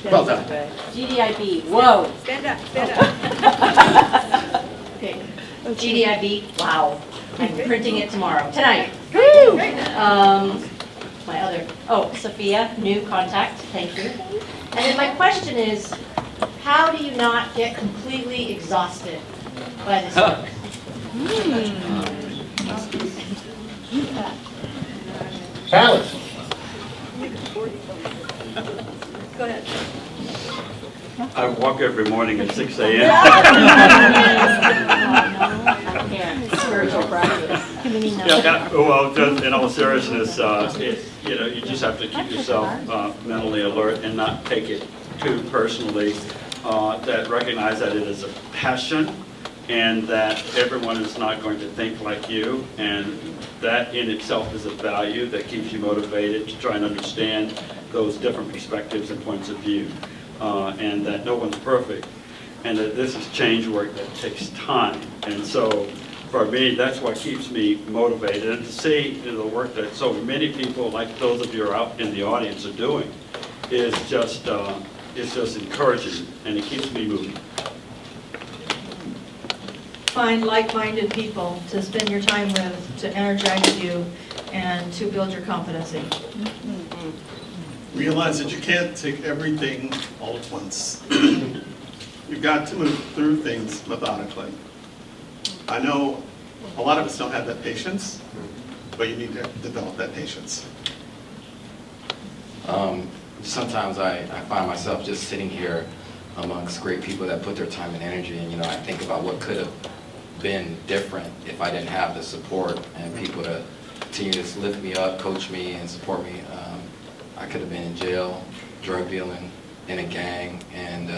Well done. GDIB, whoa. Stand up, stand up. Okay. GDIB, wow. I'm printing it tonight. My other, Sophia, new contact, thank you. And then my question is, how do you not get completely exhausted by this work? Alice. Go ahead. I walk every morning at 6 a.m. Spiritual practice. Well, just in all seriousness, you just have to keep yourself mentally alert and not take it too personally. That recognize that it is a passion, and that everyone is not going to think like you, and that in itself is a value that keeps you motivated to try and understand those different perspectives and points of view, and that no one's perfect, and that this is change work that takes time. And so for me, that's what keeps me motivated, and to see the work that so many people, like those of you who are out in the audience, are doing is just encouraging, and it keeps me moving. Find like-minded people to spend your time with, to energize you, and to build your competency. Realize that you can't take everything all at once. You've got to move through things methodically. I know a lot of us don't have that patience, but you need to develop that patience. Sometimes I find myself just sitting here amongst great people that put their time and energy, and I think about what could have been different if I didn't have the support and people to continue to lift me up, coach me, and support me. I could have been in jail, drug dealing, in a gang, and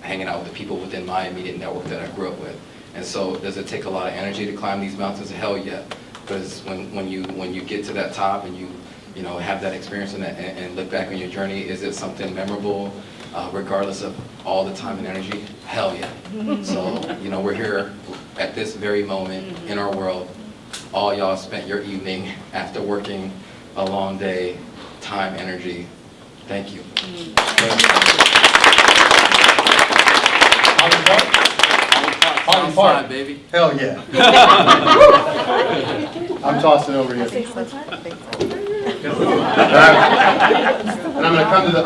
hanging out with the people within my immediate network that I grew up with. And so, does it take a lot of energy to climb these mountains? Hell yeah! Because when you get to that top and you have that experience and look back on your journey, is it something memorable, regardless of all the time and energy? Hell yeah! So we're here at this very moment in our world. All y'all spent your evening after working a long day, time, energy. Thank you. Party part, baby. Hell yeah. I'm tossing over here. And I'm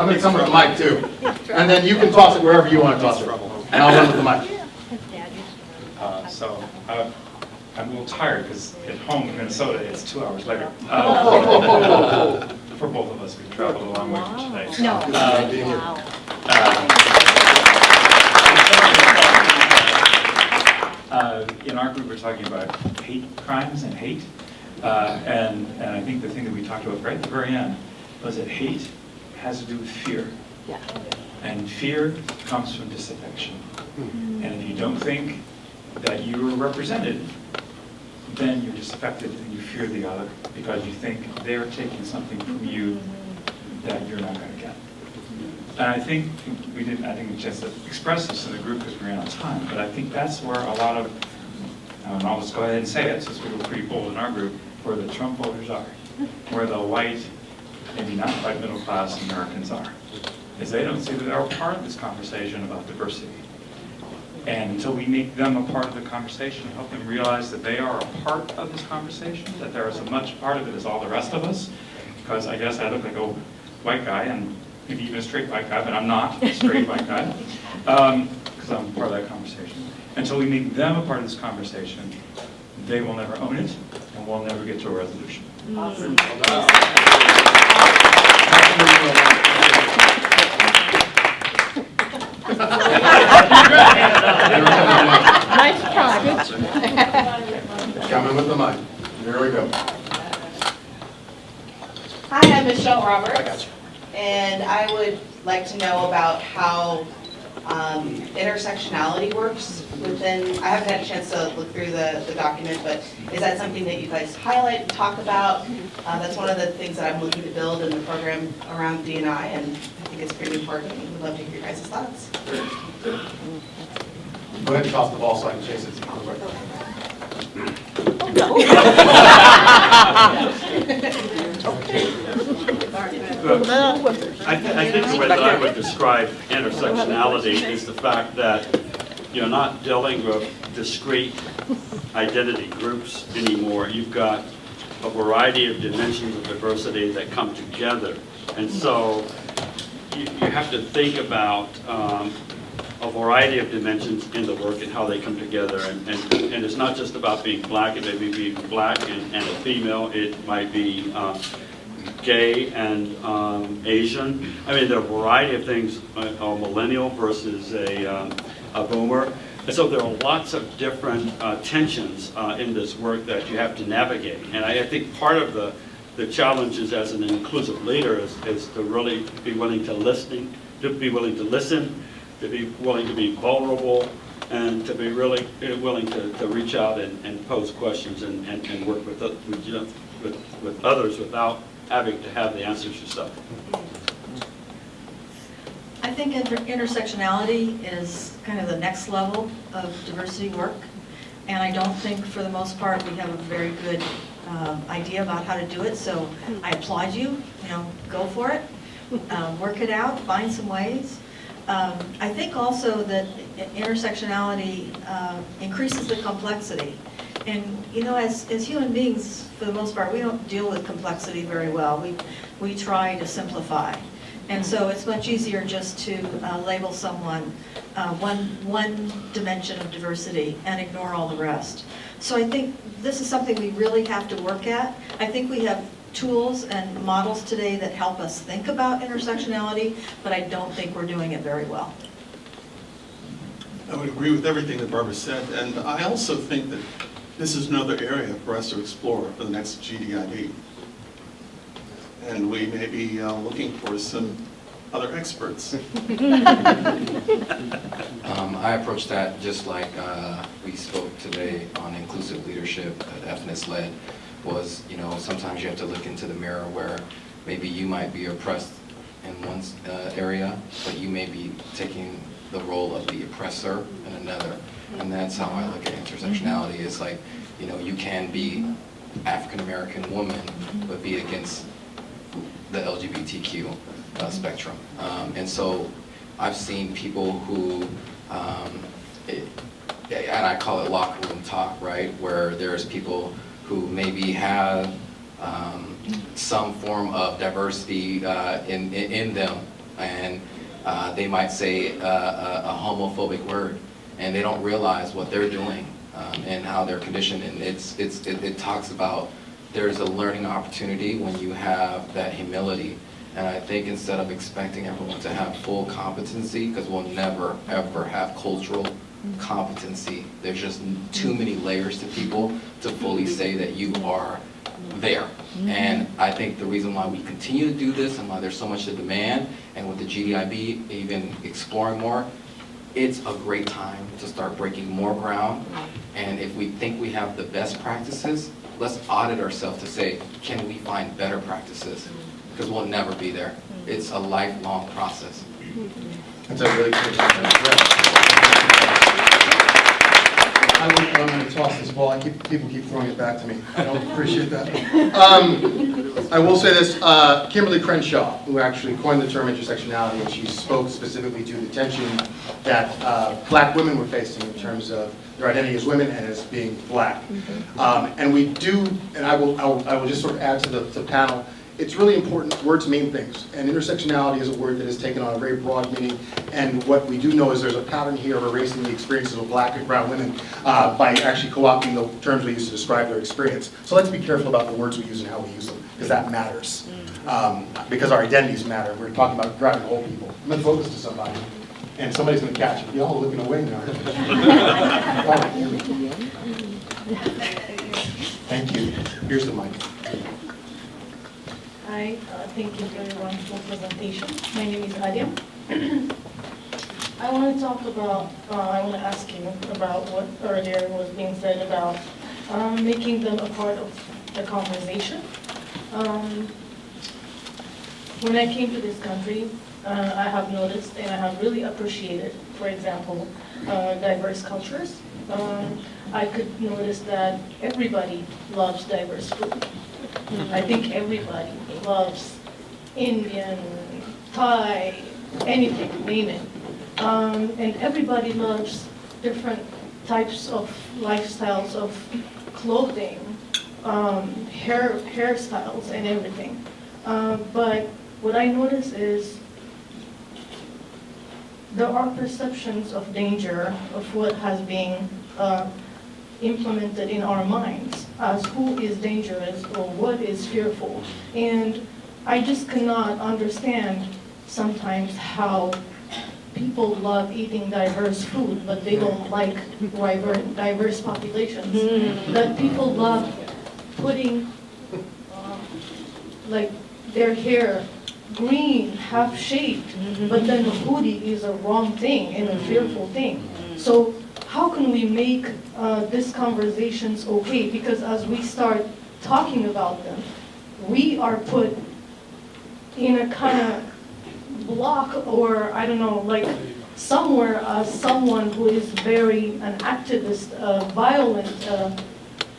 gonna come with the mic too. And then you can toss it wherever you want to toss it. And I'll run with the mic. I'm a little tired because at home in Minnesota it's 2 hours later. For both of us, we traveled a long way for today. No. In our group, we're talking about hate crimes and hate, and I think the thing that we talked about right at the very end was that hate has to do with fear, and fear comes from disaffection. And if you don't think that you are represented, then you're disaffected and you fear the other because you think they're taking something from you that you're not going to get. And I think we just expressed this in the group because we ran out of time, but I think that's where a lot of, and I'll just go ahead and say it since we were pretty bold in our group, where the Trump voters are, where the white, maybe not quite middle class Americans are, is they don't see that they're a part of this conversation about diversity. And until we make them a part of the conversation, help them realize that they are a part of this conversation, that there is as much part of it as all the rest of us, because I guess I look like a white guy, and maybe even a straight white guy, but I'm not a straight white guy, because I'm part of that conversation. Until we make them a part of this conversation, they will never own it, and we'll never get to a resolution. Awesome. Nice try. Coming with the mic. Here we go. Hi, I'm Michelle Roberts. I got you. And I would like to know about how intersectionality works within, I haven't had a chance to look through the document, but is that something that you guys highlight and talk about? That's one of the things that I'm looking to build in the program around D&I, and I think it's pretty important. We'd love to hear your guys' thoughts. Go ahead and toss the ball so I can chase it. I think the way that I would describe intersectionality is the fact that you're not dealing with discrete identity groups anymore. You've got a variety of dimensions of diversity that come together. And so you have to think about a variety of dimensions in the work and how they come together. And it's not just about being black. It may be being black and a female. It might be gay and Asian. I mean, there are a variety of things, a millennial versus a boomer. And so there are lots of different tensions in this work that you have to navigate. And I think part of the challenges as an inclusive leader is to really be willing to listen, to be willing to be vulnerable, and to be really willing to reach out and pose questions and work with others without having to have the answers yourself. I think intersectionality is kind of the next level of diversity work, and I don't think, for the most part, we have a very good idea about how to do it. So I applaud you. Go for it, work it out, find some ways. I think also that intersectionality increases the complexity. And as human beings, for the most part, we don't deal with complexity very well. We try to simplify. And so it's much easier just to label someone one dimension of diversity and ignore all the rest. So I think this is something we really have to work at. I think we have tools and models today that help us think about intersectionality, but I don't think we're doing it very well. I would agree with everything that Barbara said, and I also think that this is another area for us to explore for the next GDIB. And we may be looking for some other experts. I approach that just like we spoke today on inclusive leadership that Effenus led, was, sometimes you have to look into the mirror where maybe you might be oppressed in one area, but you may be taking the role of the oppressor in another. And that's how I look at intersectionality. It's like, you can be African-American woman, but be against the LGBTQ spectrum. And so I've seen people who, and I call it locker room talk, right? Where there's people who maybe have some form of diversity in them, and they might say a homophobic word, and they don't realize what they're doing and how they're conditioned. And it talks about there's a learning opportunity when you have that humility. And I think instead of expecting everyone to have full competency, because we'll never ever have cultural competency, there's just too many layers to people to fully say that you are there. And I think the reason why we continue to do this and why there's so much to demand, and with the GDIB even exploring more, it's a great time to start breaking more ground. And if we think we have the best practices, let's audit ourselves to say, can we find better practices? Because we'll never be there. It's a lifelong process. That's a really good I'm going to toss this ball. People keep throwing it back to me. I don't appreciate that. I will say this, Kimberly Crenshaw, who actually coined the term intersectionality, and she spoke specifically to the tension that black women were facing in terms of their identity as women and as being black. And we do, and I will just sort of add to the panel, it's really important. Words mean things, and intersectionality is a word that has taken on a very broad meaning. And what we do know is there's a pattern here of erasing the experiences of black and brown women by actually co-opting the terms we use to describe their experience. So let's be careful about the words we use and how we use them, because that matters. Because our identities matter. We're talking about driving whole people. I'm going to focus to somebody, and somebody's going to catch it. Y'all are looking away now. Thank you. Here's the mic. Hi, thank you for your wonderful presentation. My name is Adia. I want to talk about, I want to ask you about what earlier was being said about making them a part of the conversation. When I came to this country, I have noticed and I have really appreciated, for example, diverse cultures. I could notice that everybody loves diverse food. I think everybody loves Indian, Thai, anything, name it. And everybody loves different types of lifestyles of clothing, hairstyles and everything. But what I notice is there are perceptions of danger of what has been implemented in our minds as who is dangerous or what is fearful. And I just cannot understand sometimes how people love eating diverse food, but they don't like diverse populations. That people love putting like their hair green, half-shaped, but then a hoodie is a wrong thing and a fearful thing. So how can we make these conversations okay? Because as we start talking about them, we are put in a kind of block, or I don't know, like somewhere as someone who is very an activist, violent,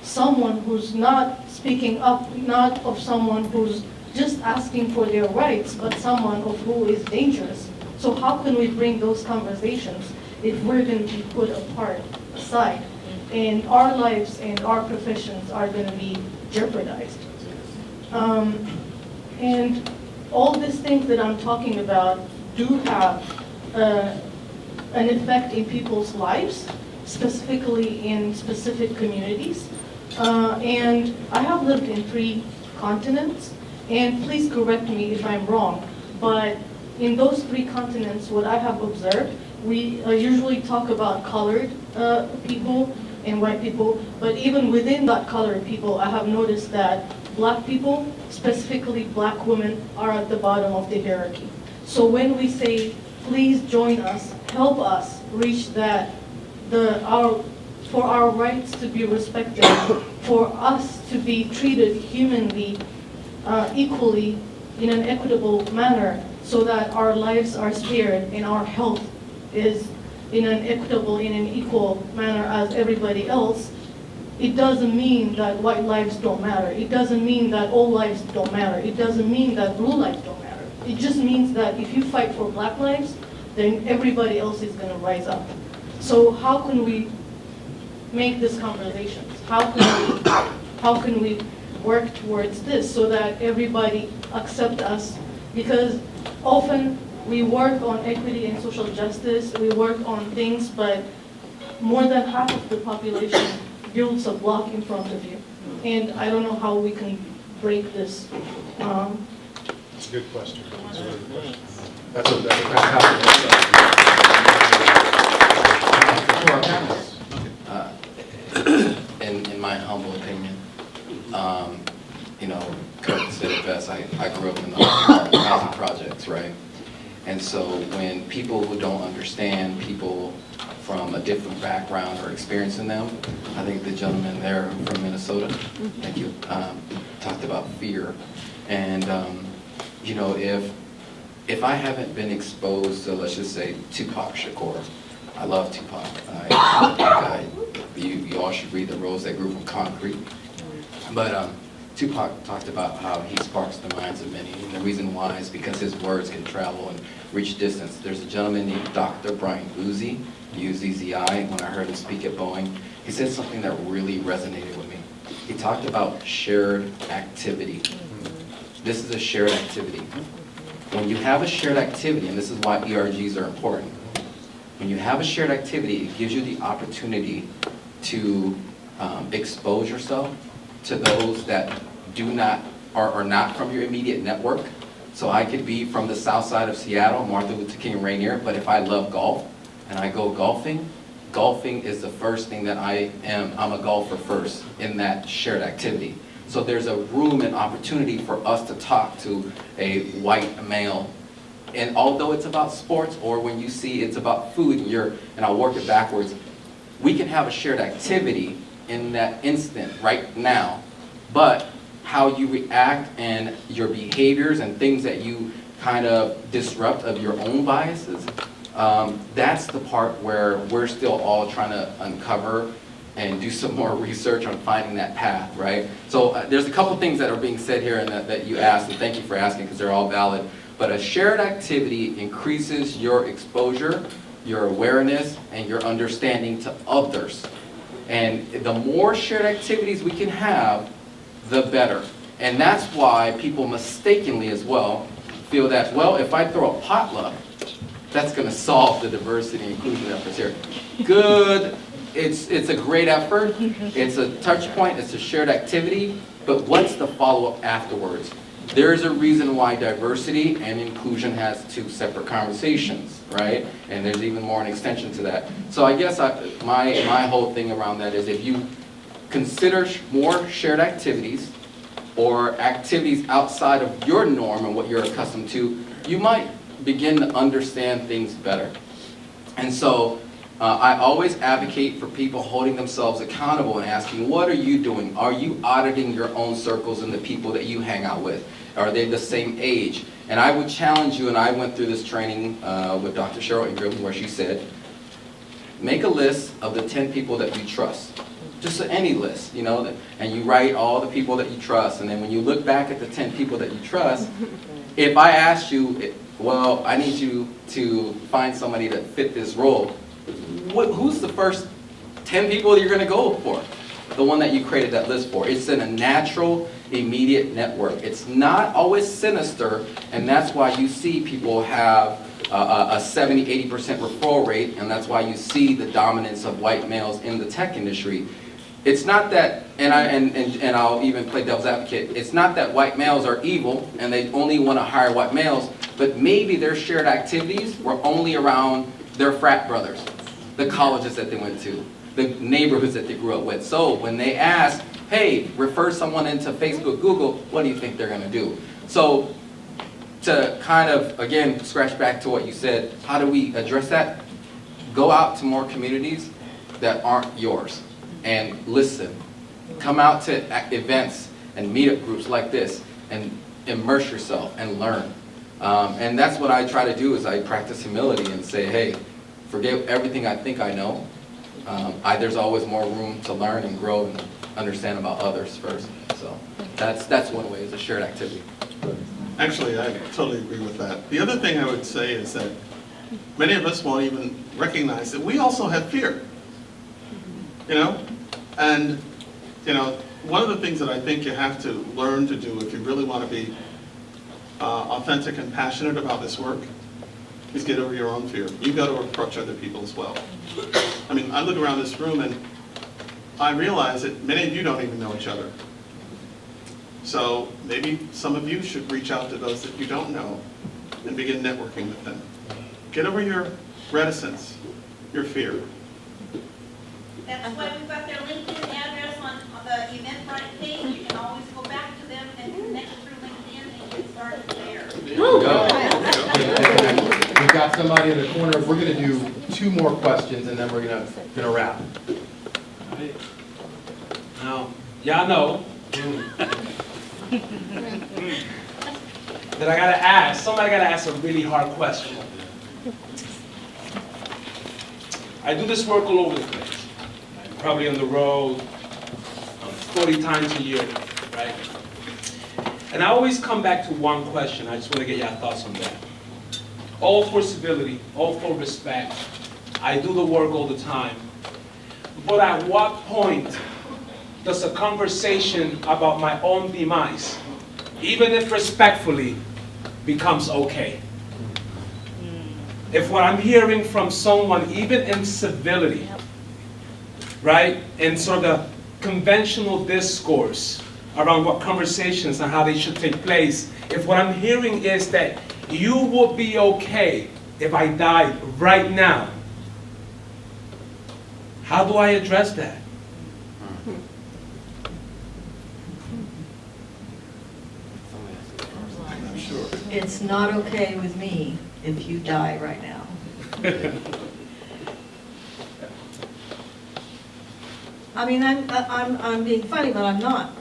someone who's not speaking up, not of someone who's just asking for their rights, but someone of who is dangerous. So how can we bring those conversations if we're going to be put apart, aside, and our lives and our professions are going to be jeopardized? And all these things that I'm talking about do have an effect in people's lives, specifically in specific communities. And I have lived in 3 continents, and please correct me if I'm wrong, but in those 3 continents, what I have observed, we usually talk about colored people and white people, but even within that colored people, I have noticed that black people, specifically black women, are at the bottom of the hierarchy. So when we say, please join us, help us reach that, for our rights to be respected, for us to be treated humanly, equally, in an equitable manner, so that our lives are spared and our health is in an equitable, in an equal manner as everybody else, it doesn't mean that white lives don't matter. It doesn't mean that all lives don't matter. It doesn't mean that blue lives don't matter. It just means that if you fight for black lives, then everybody else is going to rise up. So how can we make these conversations? How can we work towards this so that everybody accepts us? Because often we work on equity and social justice, we work on things, but more than half of the population builds a block in front of you. And I don't know how we can break this. That's a good question. That's a fantastic question. For our panelists. In my humble opinion, Kurt said it best. I grew up in the housing projects, right? And so when people who don't understand people from a different background are experiencing them, I think the gentleman there from Minnesota, thank you, talked about fear. And if I haven't been exposed to, let's just say, Tupac Shakur, I love Tupac. You all should read The Rose That Grew from Concrete. But Tupac talked about how he sparks the minds of many. And the reason why is because his words can travel and reach distance. There's a gentleman named Dr. Brian Uzzi, U-Z-Z-I, when I heard him speak at Boeing, he said something that really resonated with me. He talked about shared activity. This is a shared activity. When you have a shared activity, and this is why ERGs are important, when you have a shared activity, it gives you the opportunity to expose yourself to those that are not from your immediate network. So I could be from the south side of Seattle, Martin Luther King Rainier, but if I love golf and I go golfing, golfing is the first thing that I am. I'm a golfer first in that shared activity. So there's a room and opportunity for us to talk to a white male. And although it's about sports, or when you see it's about food, and I'll work it backwards, we can have a shared activity in that instant, right now. But how you react and your behaviors and things that you kind of disrupt of your own biases, that's the part where we're still all trying to uncover and do some more research on finding that path, right? So there's a couple things that are being said here and that you asked, and thank you for asking because they're all valid. But a shared activity increases your exposure, your awareness, and your understanding to others. And the more shared activities we can have, the better. And that's why people mistakenly as well feel that, well, if I throw a potluck, that's going to solve the diversity and inclusion efforts here. Good. It's a great effort. It's a touch point. It's a shared activity. But what's the follow-up afterwards? There's a reason why diversity and inclusion has two separate conversations, right? And there's even more an extension to that. So I guess my whole thing around that is if you consider more shared activities or activities outside of your norm and what you're accustomed to, you might begin to understand things better. And so I always advocate for people holding themselves accountable and asking, what are you doing? Are you auditing your own circles and the people that you hang out with? Are they the same age? And I would challenge you, and I went through this training with Dr. Cheryl Ingram where she said, make a list of the 10 people that you trust. Just any list, you know, and you write all the people that you trust. And then when you look back at the 10 people that you trust, if I asked you, well, I need you to find somebody to fit this role, who's the first 10 people that you're going to go for? The one that you created that list for. It's in a natural, immediate network. It's not always sinister, and that's why you see people have a 70-80% referral rate, and that's why you see the dominance of white males in the tech industry. It's not that, and I'll even play devil's advocate, it's not that white males are evil and they only want to hire white males, but maybe their shared activities were only around their frat brothers, the colleges that they went to, the neighborhoods that they grew up with. So when they ask, hey, refer someone into Facebook, Google, what do you think they're going to do? So to kind of, again, scratch back to what you said, how do we address that? Go out to more communities that aren't yours and listen. Come out to events and meetup groups like this and immerse yourself and learn. And that's what I try to do is I practice humility and say, hey, forget everything I think I know. There's always more room to learn and grow and understand about others first. So that's one way, is a shared activity. Actually, I totally agree with that. The other thing I would say is that many of us won't even recognize that we also have fear. You know? And, you know, one of the things that I think you have to learn to do if you really want to be authentic and passionate about this work is get over your own fear. You've got to approach other people as well. I mean, I look around this room and I realize that many of you don't even know each other. So maybe some of you should reach out to those that you don't know and begin networking with them. Get over your reticence, your fear. That's why we've got their LinkedIn address on the Eventbrite page. You can always go back to them and connect through LinkedIn and get started there. We've got somebody in the corner. We're going to do 2 more questions and then we're going to wrap. Now, y'all know that I gotta ask, somebody gotta ask a really hard question. I do this work all over the place. I'm probably on the road 40 times a year, right? And I always come back to one question. I just want to get your thoughts on that. All for civility, all for respect. I do the work all the time. But at what point does a conversation about my own demise, even if respectfully, becomes okay? If what I'm hearing from someone, even in civility, right, in sort of conventional discourse around what conversations and how they should take place, if what I'm hearing is that you will be okay if I died right now, how do I address that? I'm sure. It's not okay with me if you die right now. I mean, I'm being funny, but I'm not.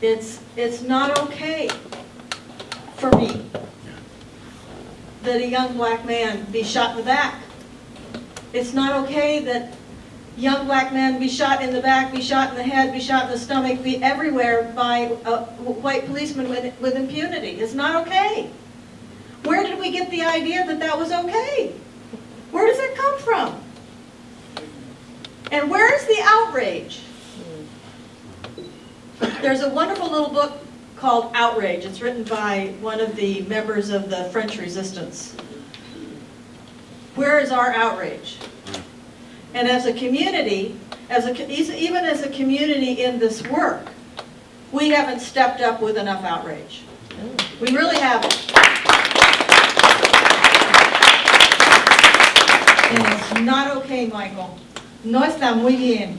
It's not okay for me that a young black man be shot in the back. It's not okay that young black men be shot in the back, be shot in the head, be shot in the stomach, be everywhere by white policemen with impunity. It's not okay. Where did we get the idea that that was okay? Where does it come from? And where is the outrage? There's a wonderful little book called Outrage. It's written by one of the members of the French Resistance. Where is our outrage? And as a community, even as a community in this work, we haven't stepped up with enough outrage. We really haven't. And it's not okay, Michael. No está muy bien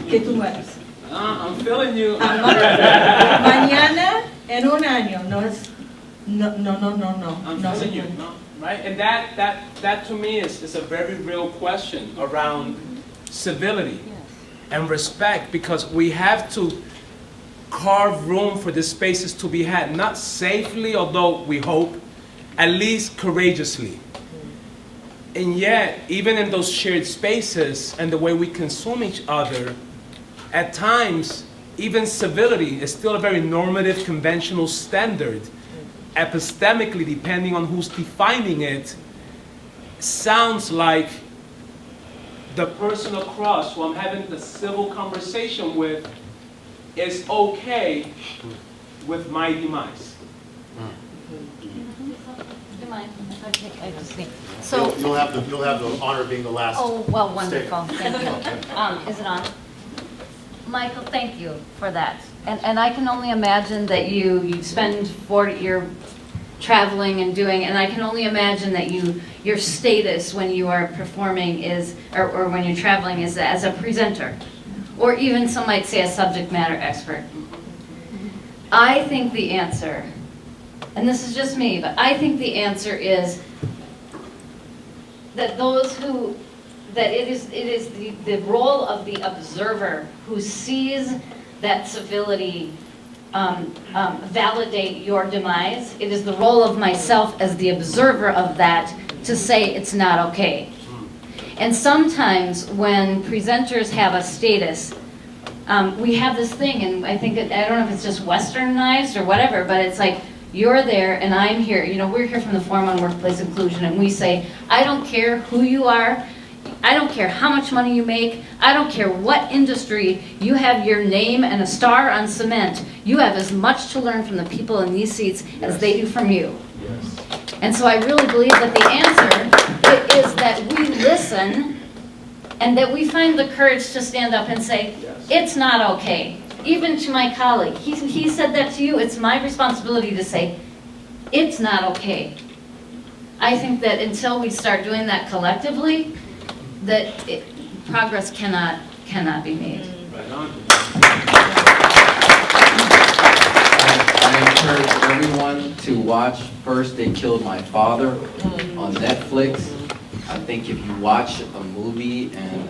que tú mueras. I'm feeling you. Mañana en un año. No es. No. I'm No, feeling you. señor. No, right? And that to me is a very real question around civility and respect, because we have to carve room for the spaces to be had, not safely, although we hope, at least courageously. And yet, even in those shared spaces and the way we consume each other, at times, even civility is still a very normative, conventional standard. Epistemically, depending on who's defining it, sounds like the person across who I'm having the civil conversation with is okay with my demise. So, You'll have the honor of being the last. oh, well, wonderful, thank you. Is it on? Michael, thank you for that. And I can only imagine that you spend you're traveling and doing, and I can only imagine that your status when you are performing is, or when you're traveling is as a presenter, or even some might say a subject matter expert. I think the answer, and this is just me, but I think the answer is that it is the role of the observer who sees that civility validate your demise. It is the role of myself as the observer of that to say it's not okay. And sometimes when presenters have a status, we have this thing, and I think, I don't know if it's just westernized or whatever, but it's like, you're there and I'm here. You know, we're here from the Forum on Workplace Inclusion, and we say, I don't care who you are, I don't care how much money you make, I don't care what industry, you have your name and a star on cement. You have as much to learn from the people in these seats as they do from you. Yes. And so I really believe that the answer is that we listen and that we find the courage to stand up and say, it's not okay. Even to my colleague, he said that to you, it's my responsibility to say, it's not okay. I think that until we start doing that collectively, that progress cannot be made. Right on. I encourage everyone to watch First They Killed My Father on Netflix. I think if you watch a movie, and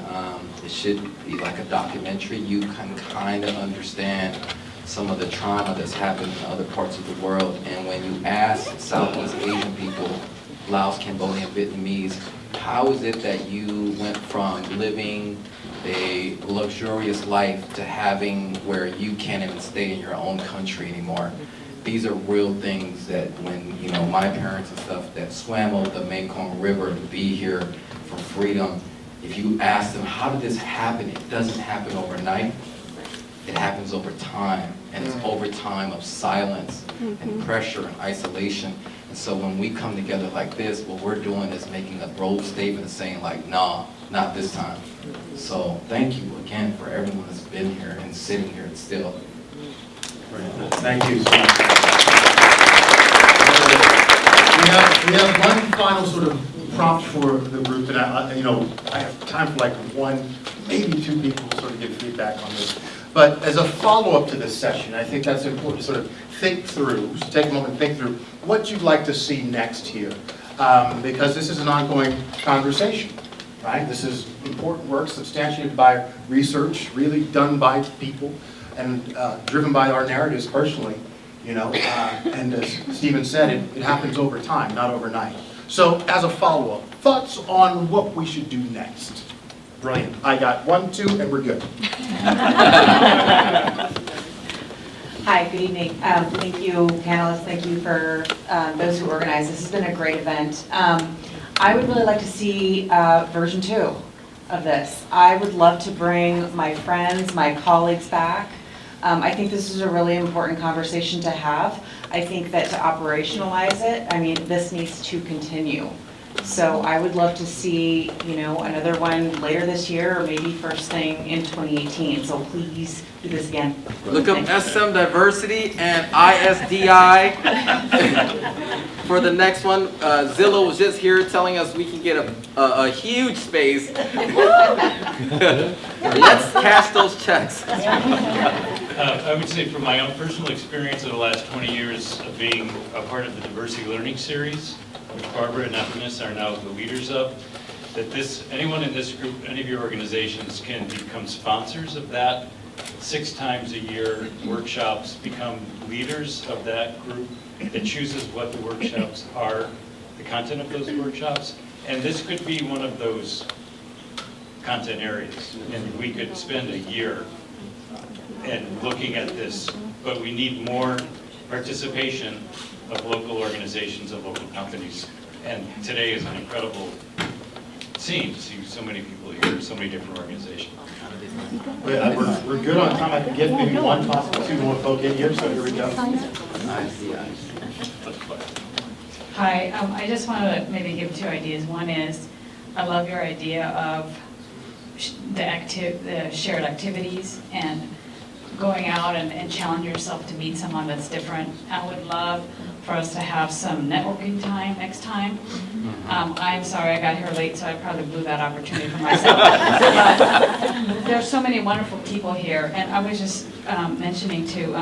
it should be like a documentary, you can kind of understand some of the trauma that's happened in other parts of the world. And when you ask Southeast Asian people, Laos, Cambodian, Vietnamese, how is it that you went from living a luxurious life to having where you can't even stay in your own country anymore? These are real things that when, you know, my parents and stuff that swam over the Mekong River to be here for freedom, if you ask them, how did this happen? It doesn't happen overnight. It happens over time, and it's over time of silence and pressure and isolation. And so when we come together like this, what we're doing is making a bold statement and saying like, nah, not this time. So thank you again for everyone that's been here and sitting here and still. Thank you so much. We have one final sort of prompt for the group, and I have time for like one, maybe two people to sort of give feedback on this. But as a follow-up to this session, I think that's important to sort of think through, so take a moment and think through what you'd like to see next here. Because this is an ongoing conversation, right? This is important work substantiated by research, really done by people, and driven by our narratives personally, you know. And as Stephen said, it happens over time, not overnight. So as a follow-up, thoughts on what we should do next? Brilliant. I got 1, 2, and we're good. Hi, good evening. Thank you, panelists. Thank you for those who organized. This has been a great event. I would really like to see version 2 of this. I would love to bring my friends, my colleagues back. I think this is a really important conversation to have. I think that to operationalize it, I mean, this needs to continue. So I would love to see, you know, another one later this year or maybe first thing in 2018. So please do this again. Look up SM Diversity and ISDI for the next one. Zillow was just here telling us we can get a huge space. Let's cash those checks. I would say from my own personal experience of the last 20 years of being a part of the Diversity Learning Series, which Barbra and Effenus are now the leaders of, that anyone in this group, any of your organizations can become sponsors of that 6 times a year workshops, become leaders of that group that chooses what the workshops are, the content of those workshops. And this could be one of those content areas. And we could spend a year and looking at this, but we need more participation of local organizations, of local companies. And today is an incredible scene to see so many people here, so many different organizations. We're good on time. I can get maybe 1, possibly 2 more folk in here, so here we go. Hi, I just want to maybe give 2 ideas. One is, I love your idea of the shared activities and going out and challenge yourself to meet someone that's different. I would love for us to have some networking time next time. I'm sorry I got here late, so I probably blew that opportunity for myself. But there's so many wonderful people here, and I was just mentioning to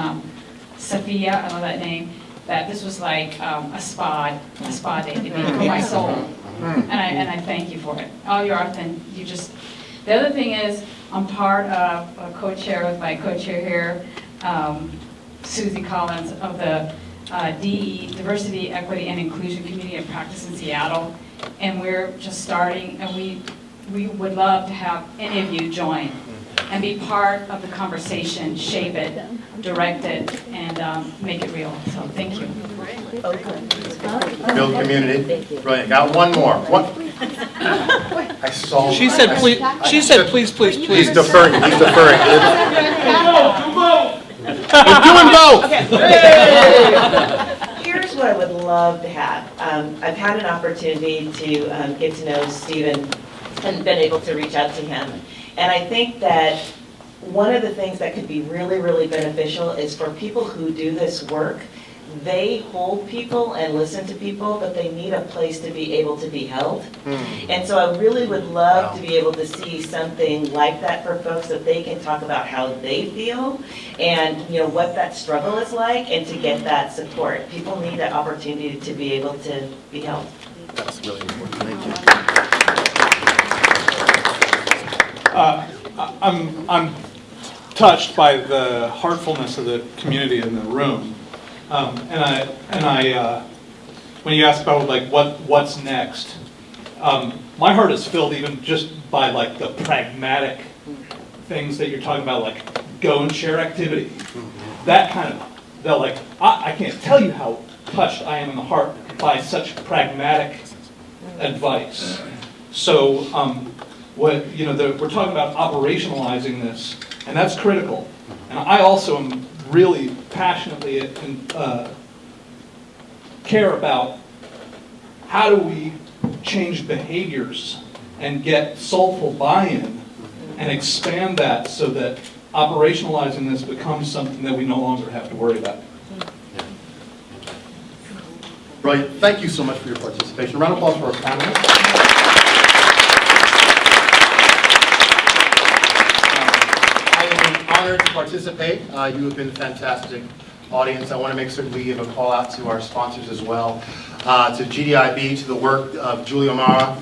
Sophia, I love that name, that this was like a spa day to me for my soul, and I thank you for it. All your you just. The other thing is, I'm part of a co-chair with my co-chair here, Susie Collins, of the DE, Diversity, Equity, and Inclusion Community of Practice in Seattle. And we're just starting, and we would love to have any of you join and be part of the conversation, shape it, direct it, and make it real. So thank you. Build community. Brilliant. Got 1 more. What? I saw. She said, please. She said, please, please, please. He's deferring. He's deferring. We're doing both. Here's what I would love to have. I've had an opportunity to get to know Stephen and been able to reach out to him. And I think that one of the things that could be really, really beneficial is for people who do this work, they hold people and listen to people, but they need a place to be able to be held. And so I really would love to be able to see something like that for folks, that they can talk about how they feel and, you know, what that struggle is like, and to get that support. People need an opportunity to be able to be held. That's really important. Thank you. I'm touched by the heartfulness of the community in the room, when you ask about like what's next, my heart is filled even just by like the pragmatic things that you're talking about, like go and share activity, that kind of. They're like, I can't tell you how touched I am in the heart by such pragmatic advice. So we're talking about operationalizing this, and that's critical. And I also am really passionately care about how do we change behaviors and get soulful buy-in and expand that so that operationalizing this becomes something that we no longer have to worry about. Brilliant. Thank you so much for your participation. Round of applause for our panelists. I have been honored to participate. You have been a fantastic audience. I want to make certain we give a call out to our sponsors as well, to GDIB, to the work of Julia Mara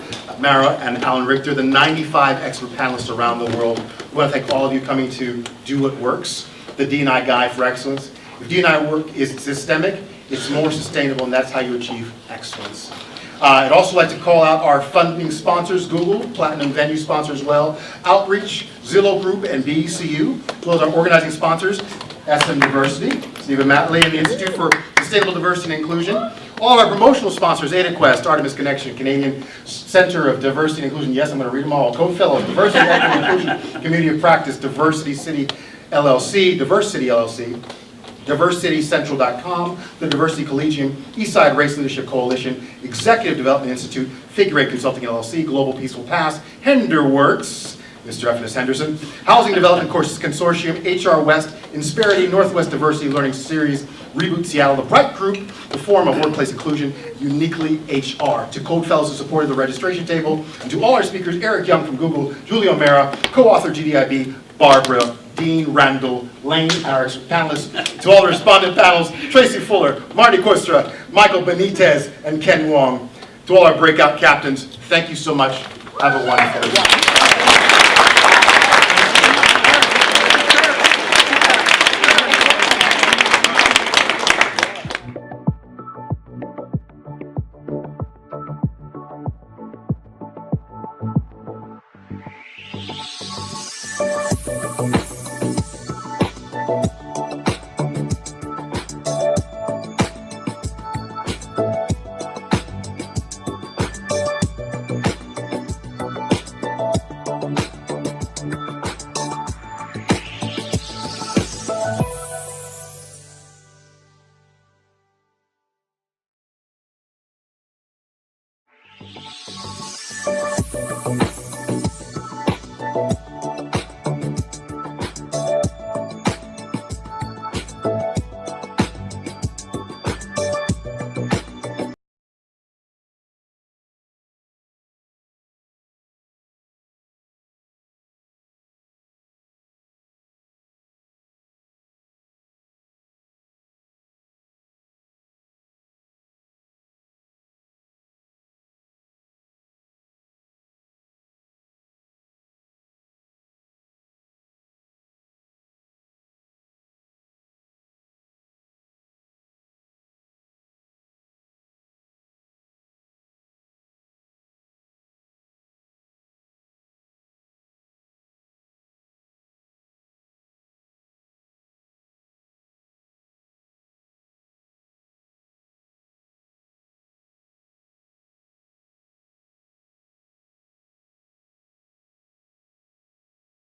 and Alan Richter, the 95 expert panelists around the world. We want to thank all of you coming to Do What Works, the D&I Guide for Excellence. If D&I work is systemic, it's more sustainable, and that's how you achieve excellence. I'd also like to call out our funding sponsors, Google, Platinum Venue sponsor as well, Outreach, Zillow Group, and BECU, as well as our organizing sponsors, SM Diversity, Stephen Matley, and the Institute for Sustainable Diversity and Inclusion. All our promotional sponsors, AdaQuest, Artemis Connection, Canadian Center of Diversity and Inclusion, yes, I'm going to read them all, Co-Fellows, Diversity, Equity, and Inclusion, Community of Practice, Diversity City LLC, Diversity LLC, DiversityCentral.com, the Diversity Collegium, Eastside Race Leadership Coalition, Executive Development Institute, Figure 8 Consulting LLC, Global Peaceful Pass, Henderworks, Mr. Effenus Henderson, Housing Development Courses Consortium, HR West, Insperity, Northwest Diversity Learning Series, Reboot Seattle, the Bright Group, the Forum of Workplace Inclusion, Uniquely HR. To Code Fellows who supported the registration table, and to all our speakers, Eric Young from Google, Julie O'Mara, co-author GDIB, Barbra, Deane, Randall, Lane, our panelists, to all the respondent panels, Tracy Fuller, Marty Kostra, Michael Benitez, and Ken Wong. To all our breakout captains, thank you so much. Have a wonderful day. You